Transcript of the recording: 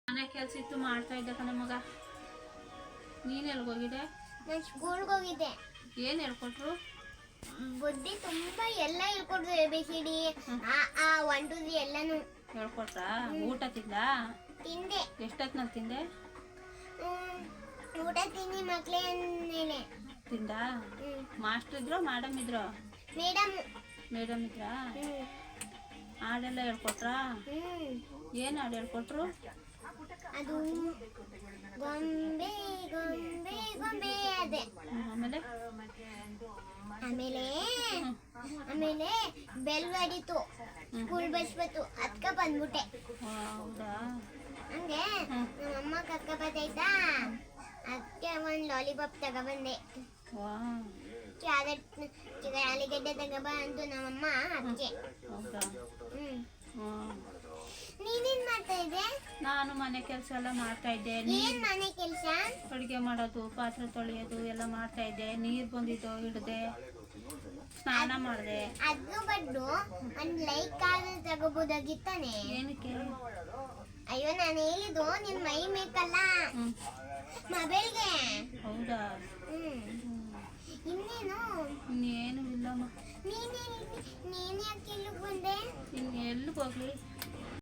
ಮನೆ ಕೆಲಸ ಇತ್ತು ಮಾಡ್ತಾ ಇದ್ದೆ ಕಣೆ ಮಗ. ನೀನು ಎಲ್ಲಿಗೋಗಿದ್ದೆ? ನಾನು ಸ್ಕೂಲ್ಗೆ ಹೋಗಿದ್ದೆ. ಏನು ಹೇಳ್ಕೊಟ್ರು? ಬುದ್ಧಿ ತುಂಬ ಎಲ್ಲ ಹೇಳ್ಕೊಟ್ರು. ಎ ಬಿ ಸಿ ಡಿ ಆ 1 2 3 ಎಲ್ಲನೂ ಹೇಳ್ಕೊಟ್ರಾ? ಊಟ ತಿಂದ? ತಿಂದೆ. ಎಷ್ಟೊತ್ತಿನಲ್ಲಿ ತಿಂದೆ? ಊಟ ತಿಂದು ಮಕ್ಕಳೇ ಅಂದೇನೆ ತಿಂದ? ಮಾಸ್ಟರ್ ಇದ್ರೋ ಮೇಡಮ್ ಇದ್ರೋ? ಮೇಡಮ್ ಇದ್ರಾ? ಹಾಡೆಲ್ಲ ಹೇಳ್ಕೊಟ್ರಾ? ಏನು ಹಾಡು ಹೇಳ್ಕೊಟ್ರು? ಅದು ಗೊಂಬೆ ಗೊಂಬೆ ಗೊಂಬೆ ಅದೇ. ಆಮೇಲೆ ಆಮೇಲೆ ಆಮೇಲೆ ಬೆಲ್ ಹೊಡಿತು. ಸ್ಕೂಲ್ ಬಸ್ ಬಂತು. ಅದಕ್ಕೆ ಬಂದ್ಬಿಟ್ಟೆ. ಹೌದಾ? ಹಂಗೆ ನಮ್ಮಮ್ಮ ಕರ್ಕ ಬರ್ತೈತಾ, ಅದಕ್ಕೆ ಒಂದು ಲಾಲಿಪಾಪ್ ತಗೊಬಂದೆ. ಆಲೂಗಡ್ಡೆ ತಗೊಬ ಅಂತು ನಮ್ಮಮ್ಮ. ಅದಕ್ಕೆ. ಹೌದಾ? ನೀನೇನ್ ಮಾಡ್ತಾ ಇದ್ದೆ? ನಾನು ಮನೆ ಕೆಲಸ ಎಲ್ಲ ಮಾಡ್ತಾ ಇದ್ದೆ. ಏನ್ ಮನೆ ಕೆಲಸ? ಅಡುಗೆ ಮಾಡೋದು, ಪಾತ್ರೆ ತೊಳೆಯೋದು ಎಲ್ಲ ಮಾಡ್ತಾ ಇದ್ದೆ. ನೀರು ಬಂದಿದ್ದು ಹಿಡ್ದೆ, ಸ್ನಾನ ಮಾಡಿದೆ. ಅದು ಬಡ್ಡು ಒಂದು ಲೈಕ್ ಆದ್ರೆ ತಗೋಬೋದಾಗಿತ್ತಾನೆ. ಏನಕ್ಕೆ? ಅಯ್ಯೋ ನಾನು ಹೇಳಿದ್ದು ನಿನ್ ಮೈ ಮೇಕಲ್ಲ, ಮೊಬೈಲ್ಗೆ. ಹೌದಾ? ಇನ್ನೇನು? ಇನ್ನೇನು ಇಲ್ಲಮ್ಮ. ನೀನ್ ಯಾಕೆ ಇಲ್ಲಿಗೆ ಬಂದೆ? ಇನ್ನು ಎಲ್ಲಿಗೆ ಹೋಗ್ಲಿ?